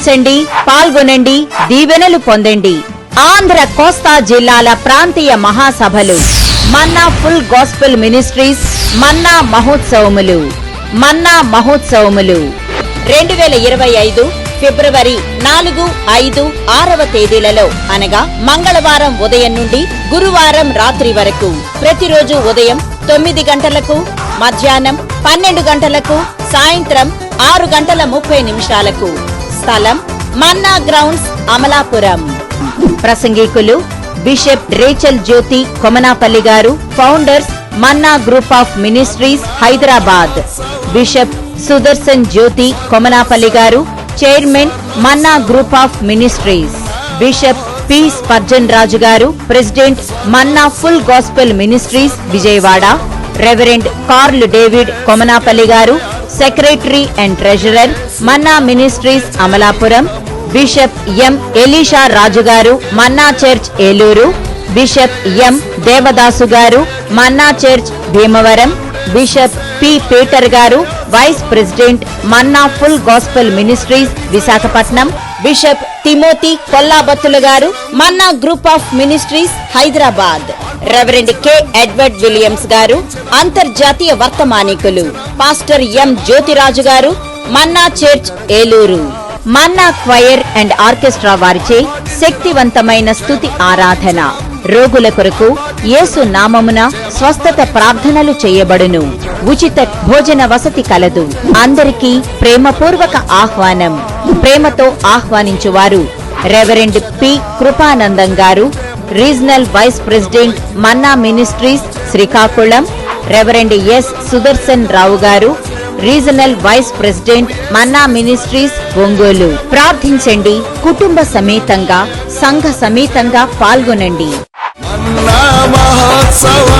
ప్రార్థించండి, పాల్గొనండి, దీవెనలు పొందండి. ఆంధ్ర కోస్తా జిల్లాల ప్రాంతీయ మహాసభలు, మన్నా ఫుల్ గాస్పెల్ మినిస్ట్రీస్ మన్నా మహోత్సవములు 2025 ఫిబ్రవరి 4, 5, 6వ తేదీలలో అనగా మంగళవారం ఉదయం నుండి గురువారం రాత్రి వరకు ప్రతిరోజు ఉదయం 9 గంటలకు, మధ్యాహ్నం 12 గంటలకు, సాయంత్రం 6:30 స్థలం మన్నా గ్రౌండ్స్, అమలాపురం. ప్రసంగికులు బిషప్ రేచల్ జ్యోతి కొమనాపల్లి గారు, founders Manna group of ministries Hyderabad. Bishop Sudarshan Jyothi Komanapalli గారు, chairman Manna group of ministries. Bishop P Spurgeon Raju గారు, president Manna full gospel ministries Vijayawada. Reverend Carl David Komanapalli గారు, secretary and treasurer Manna ministries Amalapuram. Bishop M Elisha Raju గారు, Manna church Eluru. Bishop M Devadasu గారు, Manna church Bhimavaram. Bishop P Peter గారు, vice president Manna full gospel ministries Visakhapatnam. Bishop Timothy Kollabathula గారు, Manna group of ministries Hyderabad. Reverend K Edward Williams గారు, అంతర్జాతీయ వర్తమానికులు. Pastor M Jyothiraju గారు, Manna church Eluru. Manna choir and orchestra వారిచే శక్తివంతమైన స్తుతి ఆరాధన. రోగుల కొరకు యేసు నామమున స్వస్థత ప్రార్థనలు చేయబడును. ఉచిత భోజన వసతి కలదు. అందరికీ ప్రేమపూర్వక ఆహ్వానం. ప్రేమతో ఆహ్వానించువారు రెవరెండ్ పి కృపానందం గారు, regional vice president Manna ministries Srikakulam. Reverend S Sudarshan Rao గారు, regional vice president Manna ministries Ongole. ప్రార్థించండి, కుటుంబ సమేతంగా, సంఘ సమేతంగా పాల్గొనండి. మన్నా మహోత్సవ